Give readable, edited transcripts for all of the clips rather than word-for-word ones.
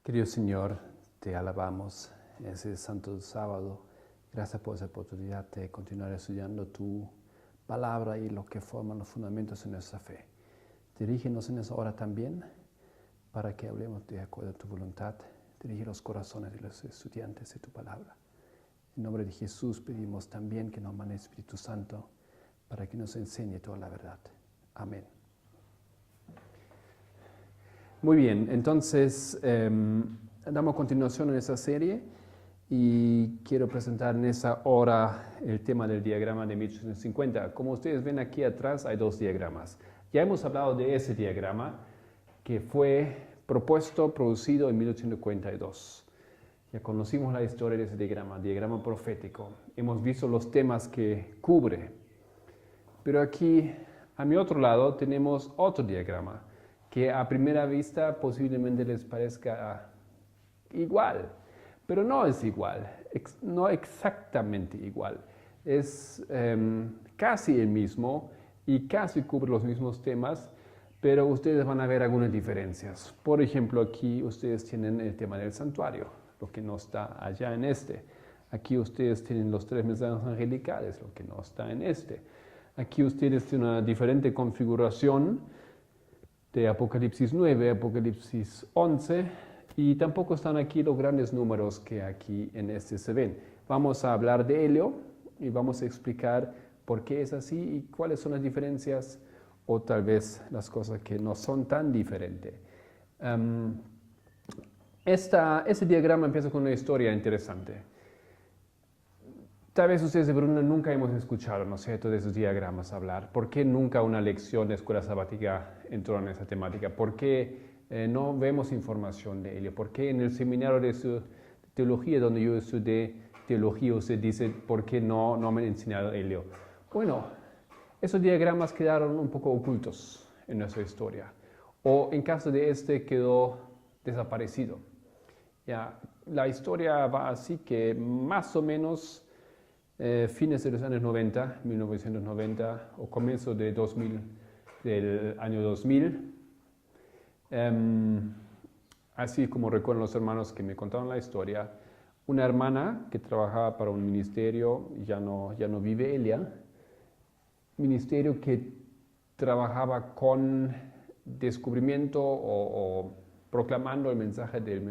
Querido Señor, te alabamos ese santo sábado. Gracias por esa oportunidad de continuar estudiando tu palabra y lo que forman los fundamentos de nuestra fe. Dirígenos en esa hora también para que hablemos de acuerdo a tu voluntad. Dirige los corazones de los estudiantes de tu palabra. En nombre de Jesús pedimos también que nos mande el Espíritu Santo para que nos enseñe toda la verdad. Amén. Muy bien, entonces damos continuación en esta serie y quiero presentar en esa hora el tema del diagrama de 1850. Como ustedes ven aquí atrás hay dos diagramas. Ya hemos hablado de ese diagrama que fue producido en 1842. Ya conocimos la historia de ese diagrama profético. Hemos visto los temas que cubre. Pero aquí, a mi otro lado, tenemos otro diagrama que a primera vista posiblemente les parezca igual, pero no es igual, no exactamente igual. Es casi el mismo y casi cubre los mismos temas, pero ustedes van a ver algunas diferencias. Por ejemplo, aquí ustedes tienen el tema del santuario, lo que no está allá en este. Aquí ustedes tienen los 3 mensajes angelicales, lo que no está en este. Aquí ustedes tienen una diferente configuración de Apocalipsis 9, Apocalipsis 11, y tampoco están aquí los grandes números que aquí en este se ven. Vamos a hablar de Helio y vamos a explicar por qué es así y cuáles son las diferencias o tal vez las cosas que no son tan diferentes. Este diagrama empieza con una historia interesante. Tal vez ustedes se preguntan, nunca hemos escuchado, ¿no es cierto?, de esos diagramas hablar. ¿Por qué nunca una lección de escuela sabática entró en esa temática? ¿Por qué no vemos información de ello? ¿Por qué en el seminario de teología, donde yo estudié teología, usted dice, ¿por qué no me han enseñado ello? Bueno, esos diagramas quedaron un poco ocultos en nuestra historia. O en caso de quedó desaparecido. Ya, la historia va así que más o menos fines de los años 90, 1990 o comienzo de del año 2000, así como recuerdan los hermanos que me contaron la historia, una hermana que trabajaba para un ministerio, ya no vive ella, ministerio que trabajaba con descubrimiento o proclamando el mensaje de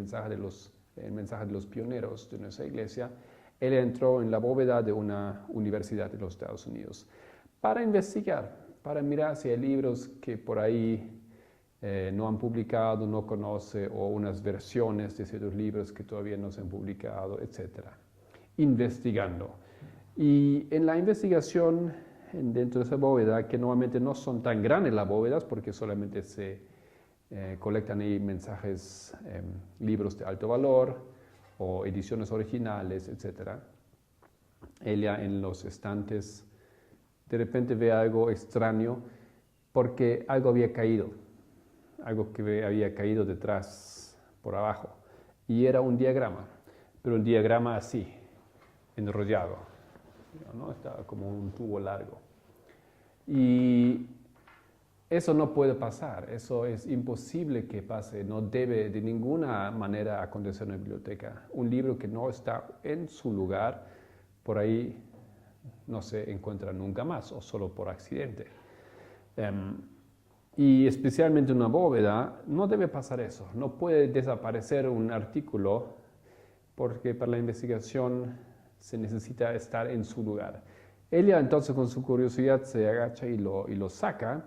los pioneros de nuestra iglesia. Él entró en la bóveda de una universidad de los Estados Unidos para investigar, para mirar si hay libros que por ahí no han publicado, no conoce, o unas versiones de ciertos libros que todavía no se han publicado, etc. Investigando. Y en la investigación dentro de esa bóveda, que normalmente no son tan grandes las bóvedas porque solamente se colectan ahí mensajes, libros de alto valor, o ediciones originales, etc. Ella en los estantes de repente ve algo extraño porque algo había caído detrás, por abajo, y era un diagrama, pero un diagrama así, enrollado, ¿no? Estaba como un tubo largo. Y eso no puede pasar, eso es imposible que pase, no debe de ninguna manera acontecer en una biblioteca. Un libro que no está en su lugar, por ahí no se encuentra nunca más, o solo por accidente. Y especialmente en una bóveda, no debe pasar eso. No puede desaparecer un artículo porque para la investigación se necesita estar en su lugar. Ella entonces con su curiosidad se agacha y lo saca.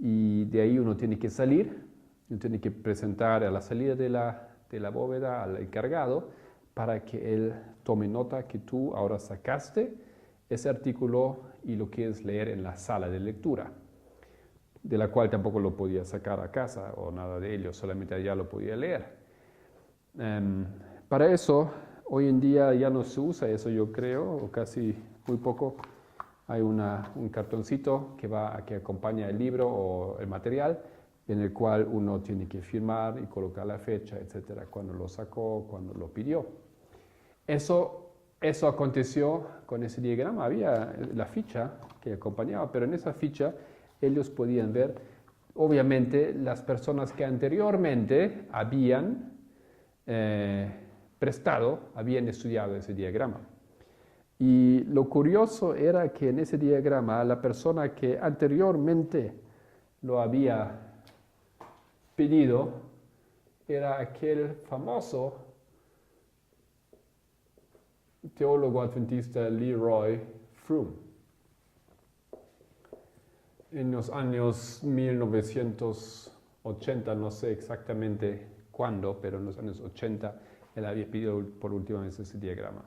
Y de ahí uno tiene que salir, uno tiene que presentar a la salida de la bóveda al encargado para que él tome nota que tú ahora sacaste ese artículo y lo quieres leer en la sala de lectura, de la cual tampoco lo podía sacar a casa o nada de ello, solamente allá lo podía leer. Para eso, hoy en día ya no se usa eso, yo creo, o casi muy poco. Hay un cartoncito que acompaña el libro o el material, en el cual uno tiene que firmar y colocar la fecha, etcétera, cuando lo sacó, cuando lo pidió. Eso aconteció con ese diagrama. Había la ficha que acompañaba, pero en esa ficha ellos podían ver, obviamente, las personas que anteriormente habían prestado habían estudiado ese diagrama. Y lo curioso era que en ese diagrama la persona que anteriormente lo había pedido era aquel famoso teólogo adventista Leroy Froom. En los años 1980, no sé exactamente cuándo, pero en los años 80 él había pedido por última vez ese diagrama.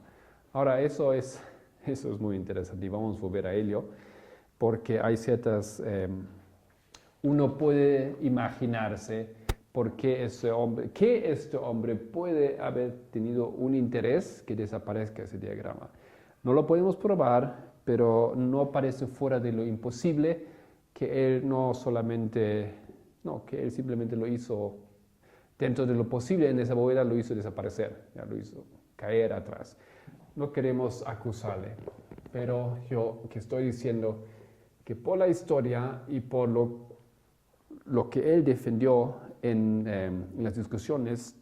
Ahora, eso es muy interesante y vamos a volver a ello, porque hay ciertas... uno puede imaginarse por qué este hombre puede haber tenido un interés que desaparezca ese diagrama. No lo podemos probar, pero no parece fuera de lo imposible que él que él simplemente lo hizo dentro de lo posible en esa bóveda, lo hizo desaparecer, ya lo hizo caer atrás. No queremos acusarle, pero yo que estoy diciendo que por la historia y por lo que él defendió en las discusiones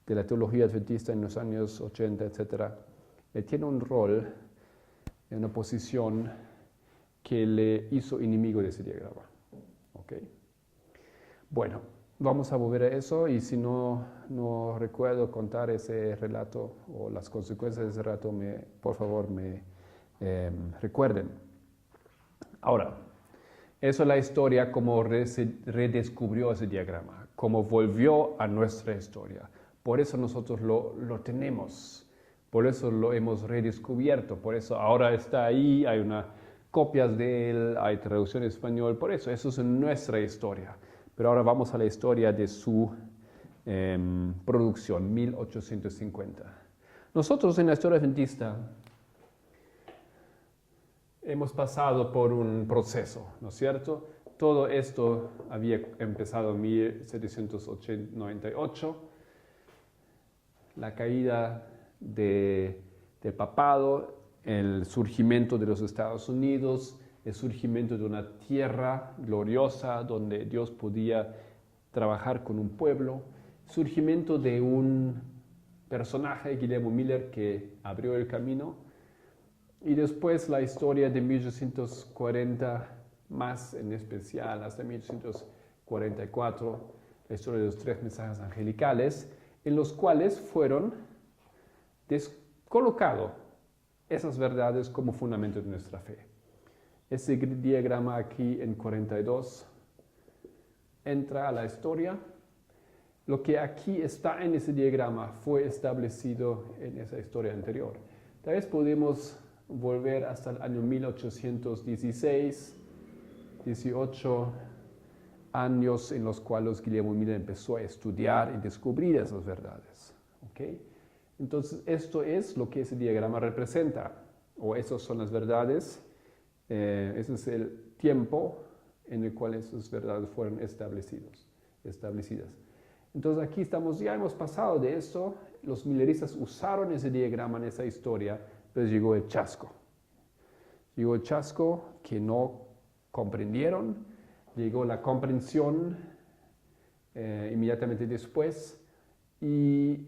de la teología adventista en los años 80, etc., él tiene un rol, una posición que le hizo enemigo de ese diagrama. ¿Okay? Bueno, vamos a volver a eso y si no recuerdo contar ese relato o las consecuencias de ese relato, por favor me recuerden. Ahora, eso es la historia, cómo se redescubrió ese diagrama, cómo volvió a nuestra historia. Por eso nosotros lo tenemos, por eso lo hemos redescubierto, por eso ahora está ahí, hay copias de él, hay traducción en español, por eso es nuestra historia. Pero ahora vamos a la historia de su producción, 1850. Nosotros en la historia adventista hemos pasado por un proceso, ¿no es cierto? Todo esto había empezado en 1798, la caída del papado, el surgimiento de los Estados Unidos, el surgimiento de una tierra gloriosa donde Dios podía trabajar con un pueblo, surgimiento de un personaje, Guillermo Miller, que abrió el camino, y después la historia de 1840, más en especial hasta 1844, la historia de los 3 mensajes angelicales, en los cuales fueron colocados esas verdades como fundamento de nuestra fe. Ese diagrama aquí en 42 entra a la historia. Lo que aquí está en ese diagrama fue establecido en esa historia anterior. Tal vez podemos volver hasta el año 1816, 18 años en los cuales Guillermo Miller empezó a estudiar y descubrir esas verdades. ¿Okay? Entonces, esto es lo que ese diagrama representa, o esas son las verdades, ese es el tiempo en el cual esas verdades fueron establecidas. Entonces, aquí ya hemos pasado de esto, los milleristas usaron ese diagrama en esa historia, pero llegó el chasco. Llegó el chasco que no comprendieron, llegó la comprensión inmediatamente después, y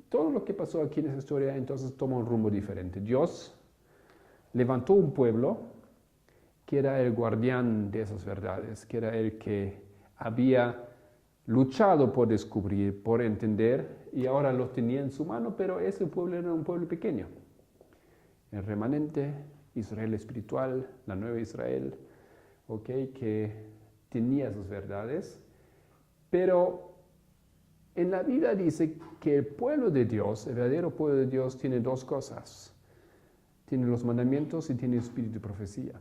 todo lo que pasó aquí en esa historia entonces toma un rumbo diferente. Dios levantó un pueblo que era el guardián de esas verdades, que era el que había luchado por descubrir, por entender, y ahora lo tenía en su mano, pero ese pueblo era un pueblo pequeño. El remanente, Israel espiritual, la nueva Israel, que tenía esas verdades, pero en la Biblia dice que el pueblo de Dios, el verdadero pueblo de Dios, tiene 2 cosas. Tiene los mandamientos y tiene el espíritu de profecía.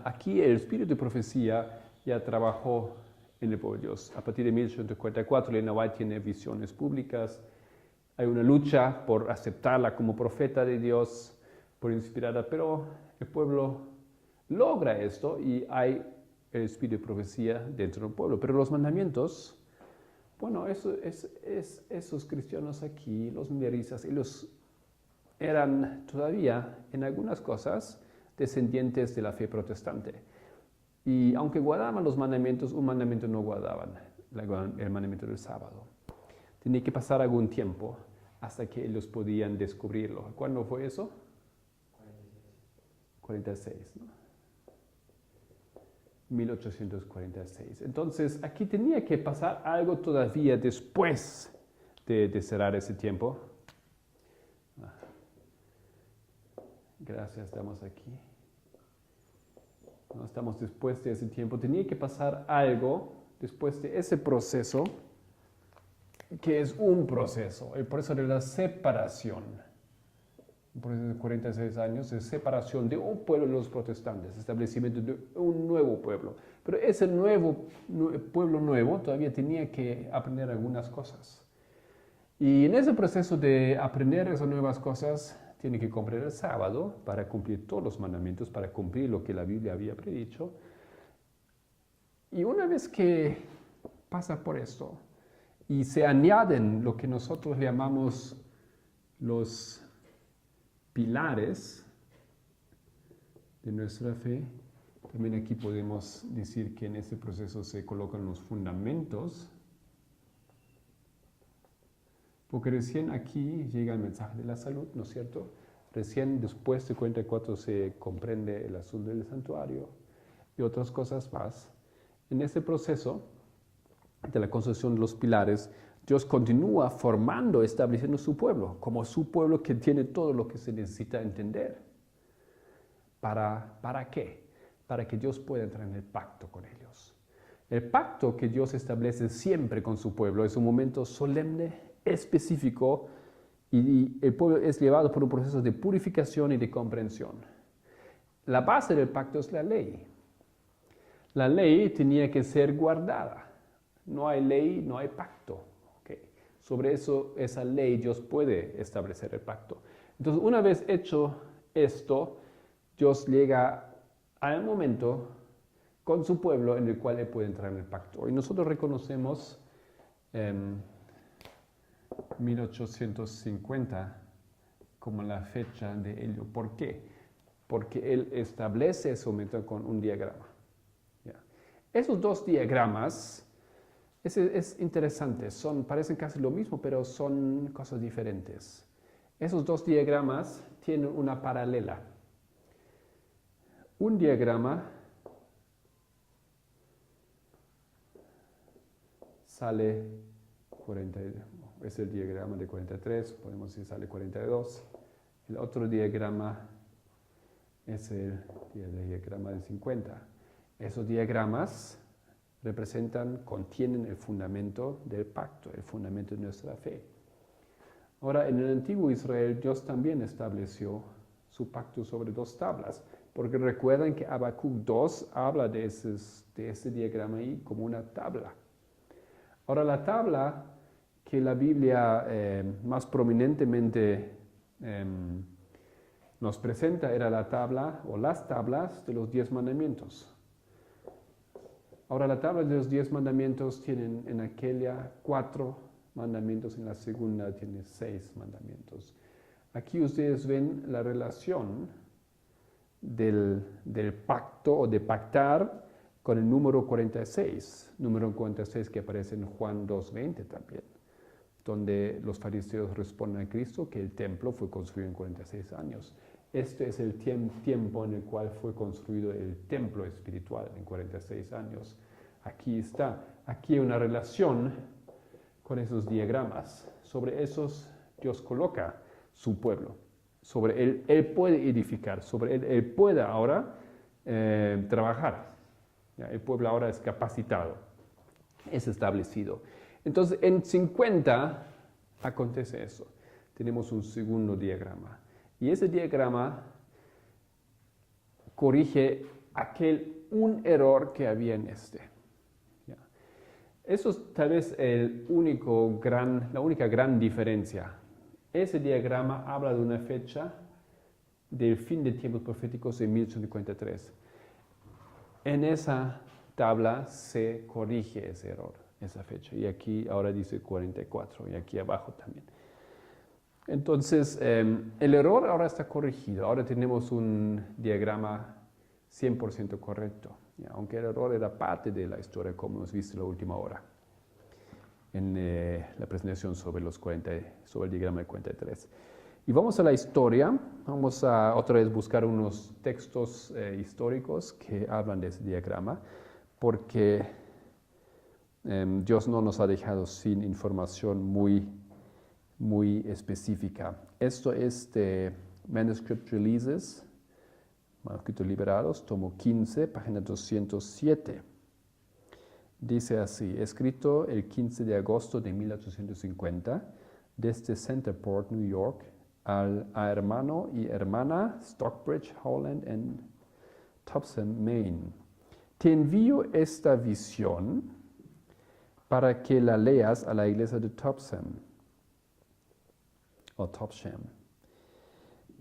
Aquí el espíritu de profecía ya trabajó en el pueblo de Dios. A partir de 1844, Elena White tiene visiones públicas. Hay una lucha por aceptarla como profeta de Dios, por inspirarla, pero el pueblo logra esto y hay el espíritu de profecía dentro del pueblo. Pero los mandamientos, bueno, esos cristianos aquí, los milleristas, ellos eran todavía en algunas cosas descendientes de la fe protestante. Y aunque guardaban los mandamientos, un mandamiento no guardaban, el mandamiento del sábado. Tenía que pasar algún tiempo hasta que ellos podían descubrirlo. ¿Cuándo fue eso? 46, ¿no? 1846. Entonces, aquí tenía que pasar algo todavía después de cerrar ese tiempo. Gracias, estamos aquí. No estamos después de ese tiempo. Tenía que pasar algo después de ese proceso, que es un proceso, el proceso de la separación. Un proceso de 46 años de separación de un pueblo de los protestantes, establecimiento de un nuevo pueblo. Pero ese pueblo nuevo todavía tenía que aprender algunas cosas. Y en ese proceso de aprender esas nuevas cosas, tiene que cumplir el sábado para cumplir todos los mandamientos, para cumplir lo que la Biblia había predicho. Y una vez que pasa por esto y se añaden lo que nosotros llamamos los pilares de nuestra fe, también aquí podemos decir que en este proceso se colocan los fundamentos, porque recién aquí llega el mensaje de la salud, ¿no es cierto? Recién después de 44 se comprende el asunto del santuario y otras cosas más. En este proceso de la construcción de los pilares, Dios continúa formando, estableciendo su pueblo, como su pueblo que tiene todo lo que se necesita entender. ¿Para qué? Para que Dios pueda entrar en el pacto con ellos. El pacto que Dios establece siempre con su pueblo es un momento solemne, específico, y el pueblo es llevado por un proceso de purificación y de comprensión. La base del pacto es la ley. La ley tenía que ser guardada. No hay ley, no hay pacto. ¿Okay? Sobre esa ley Dios puede establecer el pacto. Entonces, una vez hecho esto, Dios llega al momento con su pueblo en el cual Él puede entrar en el pacto. Y nosotros reconocemos 1850 como la fecha de ello. ¿Por qué? Porque Él establece ese momento con un diagrama. ¿Ya? Esos dos diagramas es interesante, parecen casi lo mismo, pero son cosas diferentes. Esos dos diagramas tienen una paralela. Un diagrama sale 40, es el diagrama de 43, podemos decir sale 42. El otro diagrama es el diagrama de 50. Esos diagramas contienen el fundamento del pacto, el fundamento de nuestra fe. Ahora, en el antiguo Israel, Dios también estableció su pacto sobre dos tablas, porque recuerdan que Habacuc 2 habla de ese diagrama ahí como una tabla. Ahora, la tabla que la Biblia más prominentemente nos presenta era la tabla o las tablas de los 10 mandamientos. Ahora, la tabla de los 10 mandamientos tienen en aquella 4 mandamientos, en la segunda tiene 6 mandamientos. Aquí ustedes ven la relación del pacto o de pactar con el número 46 que aparece en Juan 2:20 también, donde los fariseos responden a Cristo que el templo fue construido en 46 años. Este es el tiempo en el cual fue construido el templo espiritual, en 46 años. Aquí está. Aquí hay una relación con esos diagramas. Sobre esos Dios coloca su pueblo. Sobre él puede edificar. Sobre él puede ahora trabajar. ¿Ya? El pueblo ahora es capacitado. Es establecido. Entonces, en 50 acontece eso. Tenemos un segundo diagrama. Y ese diagrama corrige un error que había en este. ¿Ya? Eso es tal vez la única gran diferencia. Ese diagrama habla de una fecha del fin de tiempos proféticos de 1853. En esa tabla se corrige ese error, esa fecha. Y aquí ahora dice 44 y aquí abajo también. Entonces, el error ahora está corregido. Ahora tenemos un diagrama 100% correcto, ¿ya? Aunque el error era parte de la historia, como hemos visto en la última hora. la presentación sobre el diagrama de 43. Y vamos a la historia. Vamos a otra vez buscar unos textos históricos que hablan de ese diagrama, porque Dios no nos ha dejado sin información muy específica. Esto es de Manuscript Releases, Manuscritos Liberados, tomo 15, página 207. Dice así: escrito el 15 de agosto de 1850, desde Centerport, New York, a hermano y hermana Stockbridge, Holland and Towson, Maine. Te envío esta visión para que la leas a la iglesia de Towson o Topsham.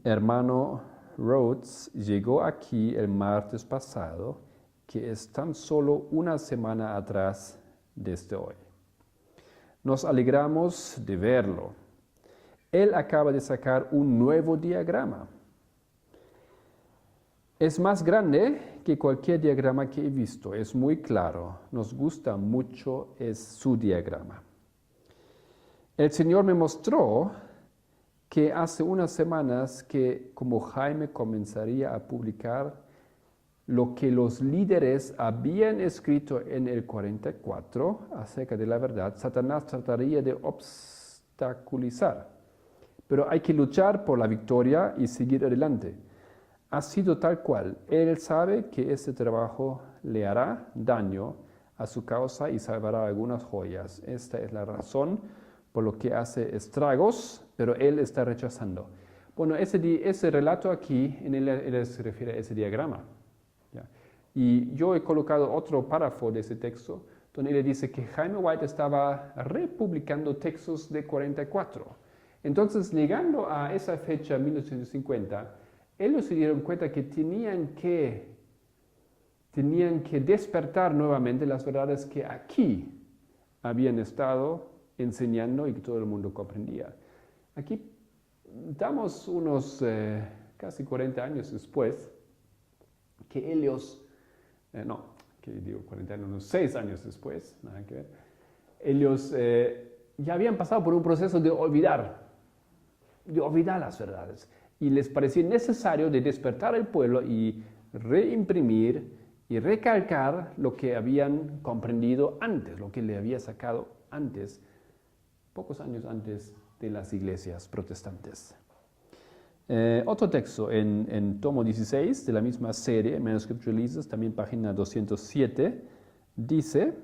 Hermano Rhodes llegó aquí el martes pasado, que es tan solo una semana atrás desde hoy. Nos alegramos de verlo. Él acaba de sacar un nuevo diagrama. Es más grande que cualquier diagrama que he visto. Es muy claro. Nos gusta mucho su diagrama. El Señor me mostró que hace unas semanas que como Jaime comenzaría a publicar lo que los líderes habían escrito en el 44 acerca de la verdad, Satanás trataría de obstaculizar. Pero hay que luchar por la victoria y seguir adelante. Ha sido tal cual. Él sabe que este trabajo le hará daño a su causa y salvará algunas joyas. Esta es la razón por lo que hace estragos, pero él está rechazando. Bueno, ese relato aquí, él se refiere a ese diagrama. ¿Ya? Y yo he colocado otro párrafo de ese texto, donde él dice que Jaime White estaba republicando textos de 44. Entonces, llegando a esa fecha, 1850, ellos se dieron cuenta que tenían que despertar nuevamente las verdades que aquí habían estado enseñando y que todo el mundo comprendía. Aquí estamos unos casi 40 años después que ellos, unos 6 años después, nada que ver, ellos ya habían pasado por un proceso de olvidar las verdades. Y les parecía necesario de despertar al pueblo y reimprimir y recalcar lo que habían comprendido antes, lo que le había sacado antes, pocos años antes de las iglesias protestantes. Otro texto en tomo 16 de la misma serie, Manuscript Releases, también página 207, dice: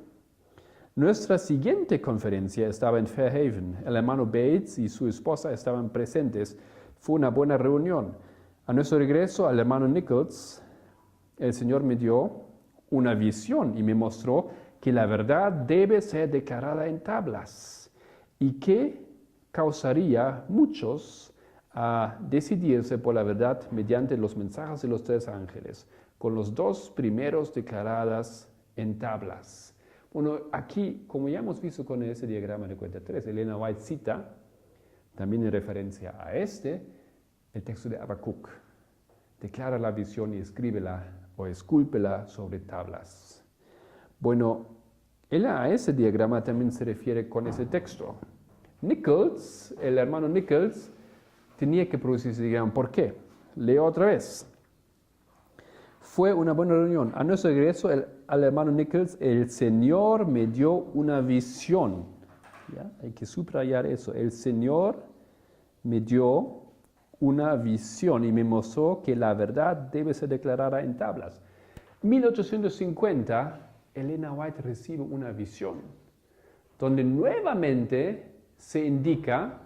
nuestra siguiente conferencia estaba en Fairhaven. El hermano Bates y su esposa estaban presentes. Fue una buena reunión. A nuestro regreso al hermano Nichols, el Señor me dio una visión y me mostró que la verdad debe ser declarada en tablas y que causaría muchos a decidirse por la verdad mediante los mensajes de los 3 ángeles, con los 2 primeros declaradas en tablas. Bueno, aquí, como ya hemos visto con ese diagrama de 43, Elena White cita, también en referencia a el texto de Habacuc. Declara la visión y escríbela o escúlpela sobre tablas. Bueno, a ese diagrama también se refiere con ese texto. Nichols, el hermano Nichols, tenía que producir ese diagrama. ¿Por qué? Leo otra vez. Fue una buena reunión. A nuestro regreso al hermano Nichols, el Señor me dio una visión. ¿Ya? Hay que subrayar eso. El Señor me dio una visión y me mostró que la verdad debe ser declarada en tablas. 1850, Elena White recibe una visión donde nuevamente se indica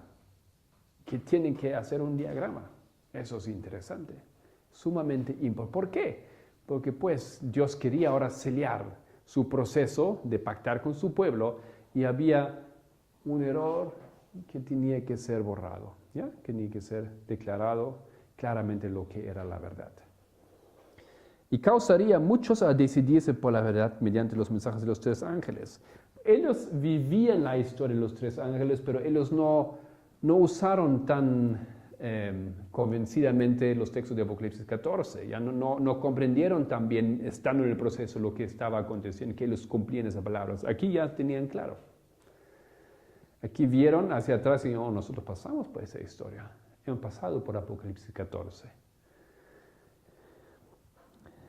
que tienen que hacer un diagrama. Eso es interesante, sumamente importante. ¿Por qué? Porque pues Dios quería ahora sellar su proceso de pactar con su pueblo y había un error que tenía que ser borrado, ¿ya? Que tenía que ser declarado claramente lo que era la verdad. Y causaría a muchos a decidirse por la verdad mediante los mensajes de los 3 ángeles. Ellos vivían la historia de los 3 ángeles, pero ellos no usaron tan convencidamente los textos de Apocalipsis 14. Ya no comprendieron tan bien, estando en el proceso, lo que estaba aconteciendo, que ellos cumplían esas palabras. Aquí ya tenían claro. Aquí vieron hacia atrás y oh, nosotros pasamos por esa historia. Hemos pasado por Apocalipsis 14.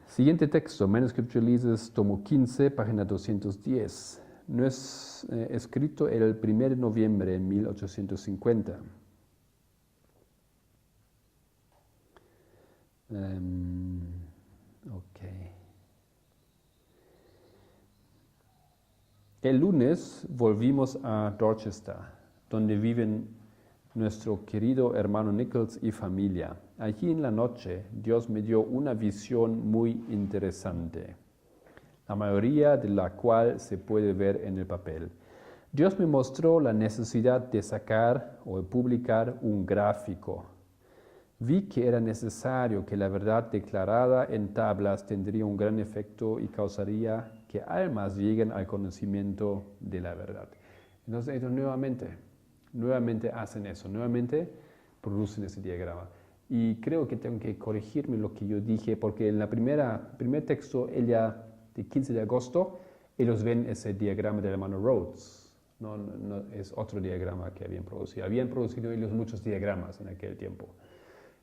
Siguiente texto, Manuscript Releases, tomo 15, página 210. No es escrito el 1 de noviembre de 1850. Ok. El lunes volvimos a Dorchester, donde viven nuestro querido hermano Nichols y familia. Allí en la noche, Dios me dio una visión muy interesante, la mayoría de la cual se puede ver en el papel. Dios me mostró la necesidad de sacar o de publicar un gráfico. Vi que era necesario que la verdad declarada en tablas tendría un gran efecto y causaría que almas lleguen al conocimiento de la verdad. Entonces ellos nuevamente hacen eso, nuevamente producen ese diagrama. Y creo que tengo que corregirme lo que yo dije, porque en la primer texto, ella, de 15 de agosto, ellos ven ese diagrama del hermano Rhodes. No, es otro diagrama que habían producido. Habían producido ellos muchos diagramas en aquel tiempo.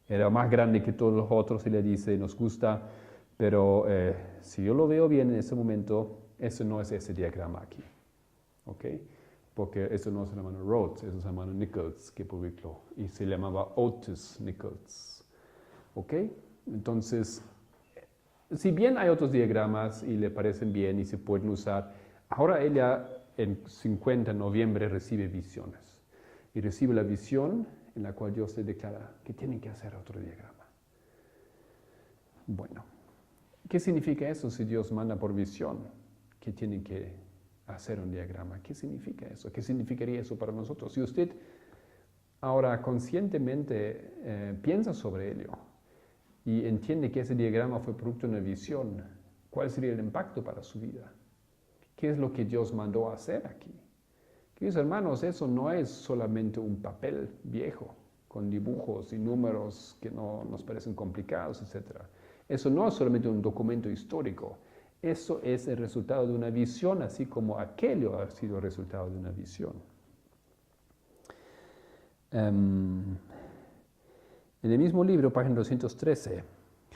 Era más grande que todos los otros y le dice, nos gusta, pero si yo lo veo bien en ese momento, eso no es ese diagrama aquí. ¿Ok? Porque eso no es el hermano Rhodes, eso es el hermano Nichols que publicó y se llamaba Otis Nichols. ¿Ok? Entonces, si bien hay otros diagramas y le parecen bien y se pueden usar, ahora ella en 50 de noviembre recibe visiones y recibe la visión en la cual Dios le declara que tienen que hacer otro diagrama. Bueno, ¿qué significa eso si Dios manda por visión que tienen que hacer un diagrama? ¿Qué significa eso? ¿Qué significaría eso para nosotros? Si usted ahora conscientemente piensa sobre ello y entiende que ese diagrama fue producto de una visión, ¿cuál sería el impacto para su vida? ¿Qué es lo que Dios mandó a hacer aquí? Queridos hermanos, eso no es solamente un papel viejo con dibujos y números que no nos parecen complicados, etc. Eso no es solamente un documento histórico. Eso es el resultado de una visión, así como aquello ha sido el resultado de una visión. En el mismo libro, página 213,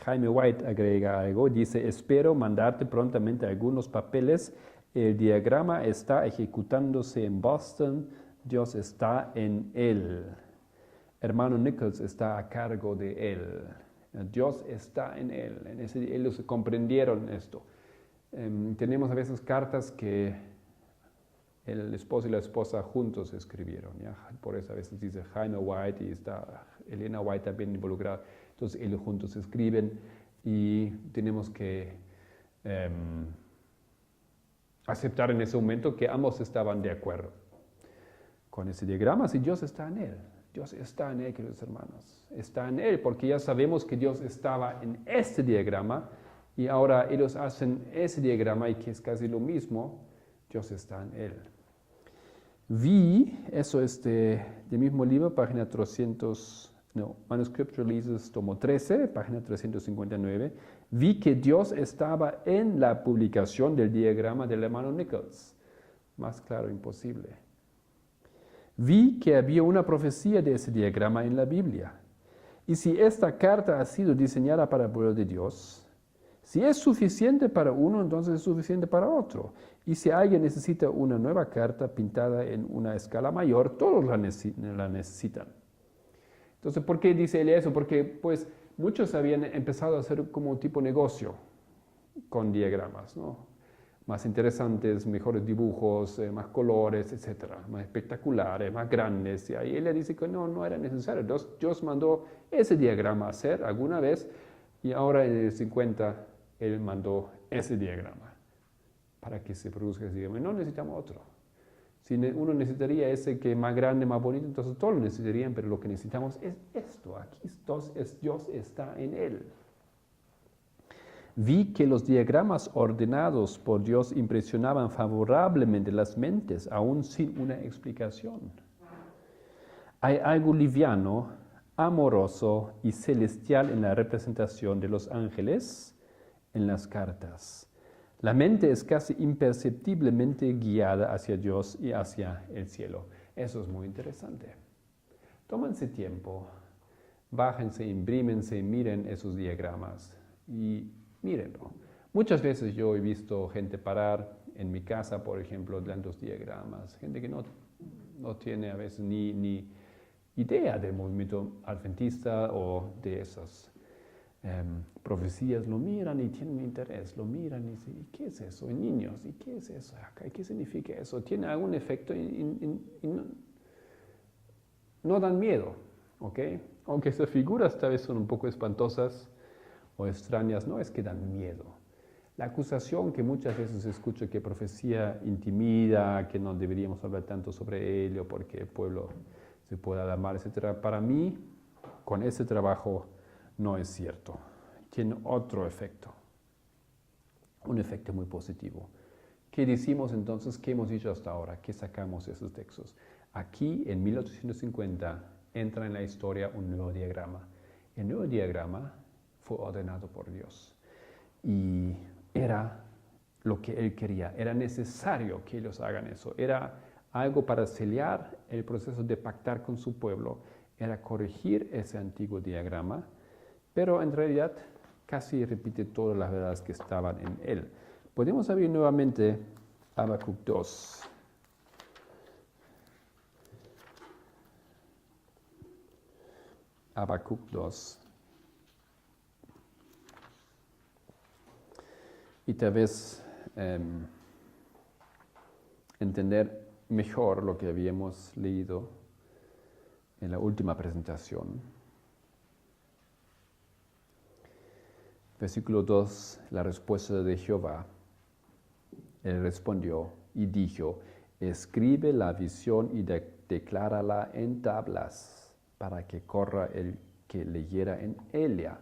Jaime White agrega algo, dice, espero mandarte prontamente algunos papeles. El diagrama está ejecutándose en Boston, Dios está en él. Hermano Nichols está a cargo de él. Dios está en él. Ellos comprendieron esto. Tenemos a veces cartas que el esposo y la esposa juntos escribieron. ¿Ya? Por eso a veces dice Jaime White y está Elena White también involucrada. Entonces ellos juntos escriben y tenemos que aceptar en ese momento que ambos estaban de acuerdo con ese diagrama. Si Dios está en él, Dios está en él, queridos hermanos. Está en él porque ya sabemos que Dios estaba en este diagrama y ahora ellos hacen ese diagrama y que es casi lo mismo. Dios está en él. Vi, eso es del mismo libro, página 300, no, Manuscript Releases, tomo 13, página 359. Vi que Dios estaba en la publicación del diagrama del hermano Nichols. Más claro, imposible. Vi que había una profecía de ese diagrama en la Biblia. Y si esta carta ha sido diseñada para el pueblo de Dios, si es suficiente para uno, entonces es suficiente para otro. Y si alguien necesita una nueva carta pintada en una escala mayor, todos la necesitan. Entonces, ¿por qué dice él eso? Porque pues muchos habían empezado a hacer como un tipo de negocio con diagramas, ¿no? Más interesantes, mejores dibujos, más colores, etcétera, más espectaculares, más grandes. Y ahí él le dice que no era necesario. Dios mandó ese diagrama a hacer alguna vez y ahora en el 50 él mandó ese diagrama para que se produzca ese diagrama. No necesitamos otro. Si uno necesitaría ese que es más grande, más bonito, entonces todos lo necesitarían, pero lo que necesitamos es esto. Aquí Dios está en él. Vi que los diagramas ordenados por Dios impresionaban favorablemente las mentes, aún sin una explicación. Hay algo liviano, amoroso y celestial en la representación de los ángeles en las cartas. La mente es casi imperceptiblemente guiada hacia Dios y hacia el cielo. Eso es muy interesante. Tómense tiempo, bájense, imprímense, miren esos diagramas y mírenlo. Muchas veces yo he visto gente parar en mi casa, por ejemplo, delante de los diagramas, gente que no tiene a veces ni idea del movimiento adventista o de esas profecías, lo miran y tienen interés, lo miran y dicen, ¿y qué es eso? En niños, ¿y qué es eso acá? ¿Y qué significa eso? ¿Tiene algún efecto? No dan miedo, ¿ok? Aunque esas figuras tal vez son un poco espantosas o extrañas, no es que dan miedo. La acusación que muchas veces escucho que profecía intimida, que no deberíamos hablar tanto sobre ello porque el pueblo se puede alarmar, etc. Para mí, con ese trabajo, no es cierto. Tiene otro efecto, un efecto muy positivo. ¿Qué decimos entonces? ¿Qué hemos dicho hasta ahora? ¿Qué sacamos de esos textos? Aquí, en 1850, entra en la historia un nuevo diagrama. El nuevo diagrama fue ordenado por Dios y era lo que Él quería. Era necesario que ellos hagan eso. Era algo para sellar el proceso de pactar con su pueblo. Era corregir ese antiguo diagrama, pero en realidad casi repite todas las verdades que estaban en él. Podemos abrir nuevamente Habacuc 2. Habacuc 2. Y tal vez entender mejor lo que habíamos leído en la última presentación. Versículo 2, la respuesta de Jehová. Él respondió y dijo, escribe la visión y declárala en tablas para que corra el que leyera en ella.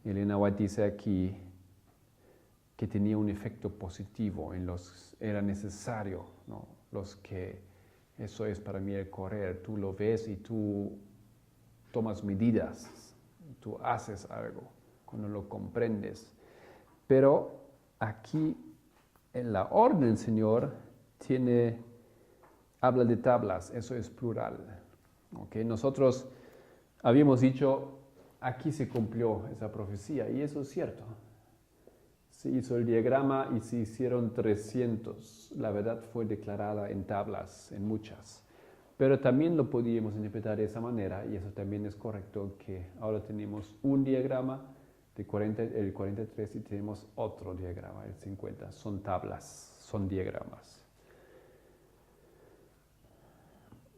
Elena White dice aquí que tenía un efecto positivo en los, era necesario, ¿no? Los que, eso es para mí el correr, tú lo ves y tú tomas medidas, tú haces algo cuando lo comprendes. Pero aquí en la orden del Señor habla de tablas, eso es plural. ¿Okay? Nosotros habíamos dicho, aquí se cumplió esa profecía y eso es cierto. Se hizo el diagrama y se hicieron 300. La verdad fue declarada en tablas, en muchas. Pero también lo podíamos interpretar de esa manera, y eso también es correcto, que ahora tenemos un diagrama, el 43, y tenemos otro diagrama, el 50. Son tablas, son diagramas.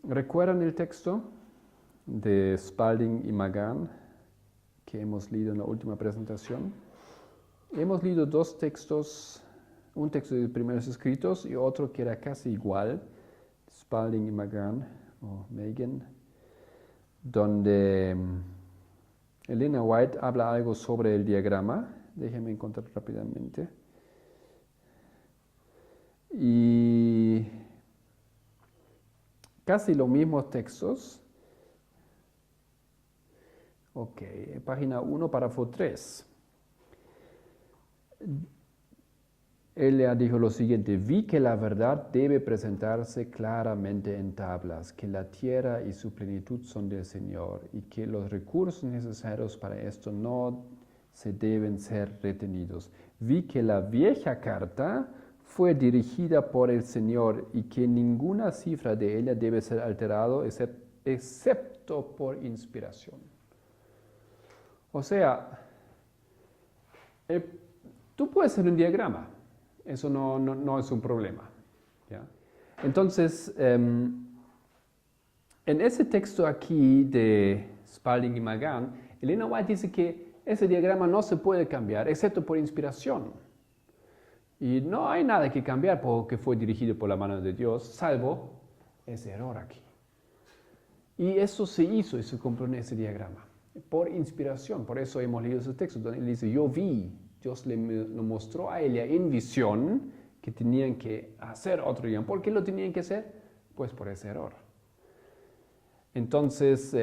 ¿Recuerdan el texto de Spalding y Magan que hemos leído en la última presentación? Hemos leído dos textos, un texto de primeros escritos y otro que era casi igual, Spalding y Magan, donde Elena White habla algo sobre el diagrama. Déjenme encontrar rápidamente. Y casi los mismos textos. Ok, página 1, párrafo 3. Él dijo lo siguiente, vi que la verdad debe presentarse claramente en tablas, que la tierra y su plenitud son del Señor y que los recursos necesarios para esto no se deben ser retenidos. Vi que la vieja carta fue dirigida por el Señor y que ninguna cifra de ella debe ser alterada excepto por inspiración. O sea, tú puedes hacer un diagrama. Eso no es un problema. ¿Ya? Entonces, en ese texto aquí de Spalding y Magan, Elena White dice que ese diagrama no se puede cambiar, excepto por inspiración. Y no hay nada que cambiar porque fue dirigido por la mano de Dios, salvo ese error aquí. Y eso se hizo y se cumplió en ese diagrama, por inspiración. Por eso hemos leído ese texto donde él dice, yo vi. Dios lo mostró a ella en visión que tenían que hacer otro diagrama. ¿Por qué lo tenían que hacer? Pues por ese error. Entonces,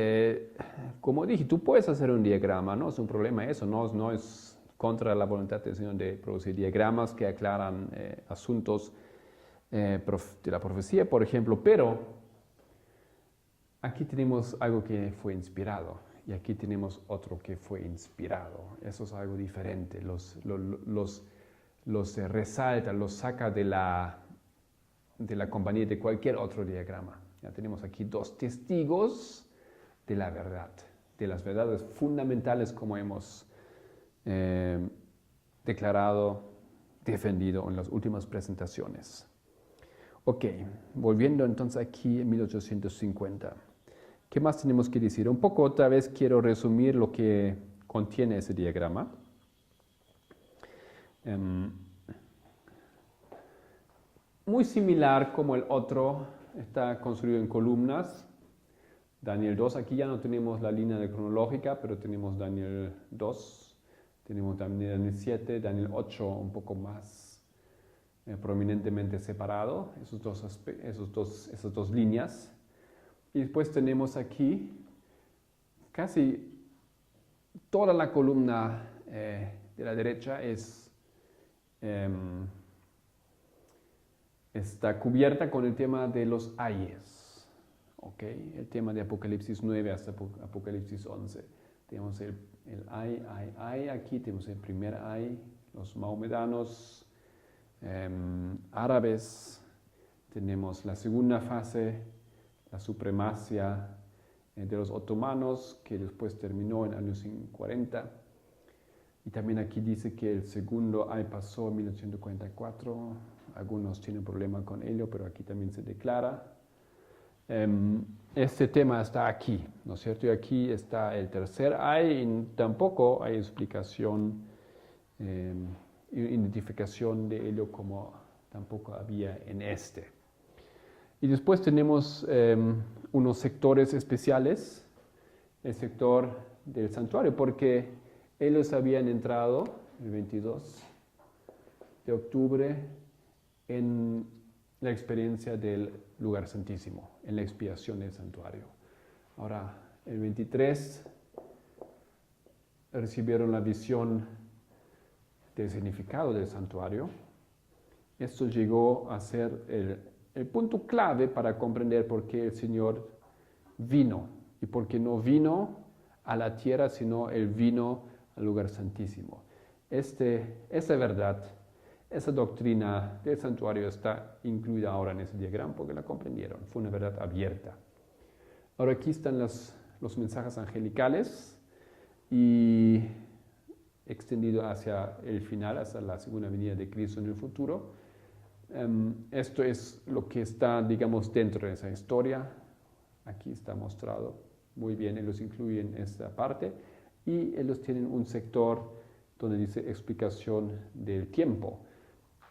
como dije, tú puedes hacer un diagrama, no es un problema eso, no es contra la voluntad del Señor de producir diagramas que aclaran asuntos de la profecía, por ejemplo, pero aquí tenemos algo que fue inspirado y aquí tenemos otro que fue inspirado. Eso es algo diferente. Los resalta, los saca de la compañía de cualquier otro diagrama. Ya tenemos aquí dos testigos de la verdad, de las verdades fundamentales como hemos declarado, defendido en las últimas presentaciones. Ok, volviendo entonces aquí en 1850. ¿Qué más tenemos que decir? Un poco otra vez quiero resumir lo que contiene ese diagrama. Muy similar como el otro, está construido en columnas. Daniel 2, aquí ya no tenemos la línea de cronológica, pero tenemos Daniel 2, tenemos también Daniel 7, Daniel 8, un poco más prominentemente separado, esas dos líneas. Y después tenemos aquí casi toda la columna de la derecha está cubierta con el tema de los ayes. Okay. El tema de Apocalipsis 9 hasta Apocalipsis 11. Tenemos el ay, aquí tenemos el primer ay, los mahomedanos, árabes, tenemos la segunda fase, la supremacia de los otomanos, que después terminó en años 40. Y también aquí dice que el segundo ay pasó en 1944. Algunos tienen problema con ello, pero aquí también se declara. Este tema está aquí, ¿no es cierto? Y aquí está el tercer ay, y tampoco hay explicación, identificación de ello como tampoco había en este. Y después tenemos unos sectores especiales, el sector del santuario, porque ellos habían entrado el 22 de octubre en la experiencia del lugar santísimo, en la expiación del santuario. Ahora, el 23 recibieron la visión del significado del santuario. Esto llegó a ser el punto clave para comprender por qué el Señor vino y por qué no vino a la tierra, sino Él vino al lugar santísimo. Esa verdad, esa doctrina del santuario está incluida ahora en ese diagrama porque la comprendieron. Fue una verdad abierta. Ahora aquí están los mensajes angelicales y extendido hacia el final, hacia la segunda venida de Cristo en el futuro. Esto es lo que está, digamos, dentro de esa historia. Aquí está mostrado muy bien, ellos incluyen esta parte y ellos tienen un sector donde dice explicación del tiempo.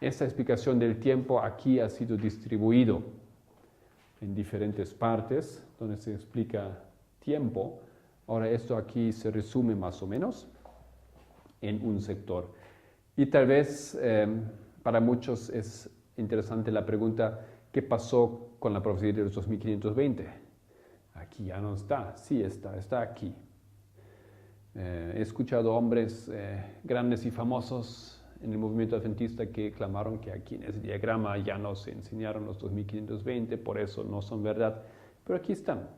Esta explicación del tiempo aquí ha sido distribuido en diferentes partes donde se explica tiempo. Ahora esto aquí se resume más o menos en un sector. Y tal vez para muchos es interesante la pregunta, ¿qué pasó con la profecía de los 2520? Aquí ya no está, sí está aquí. He escuchado hombres grandes y famosos en el movimiento adventista que clamaron que aquí en ese diagrama ya no se enseñaron los 2520, por eso no son verdad. Pero aquí están.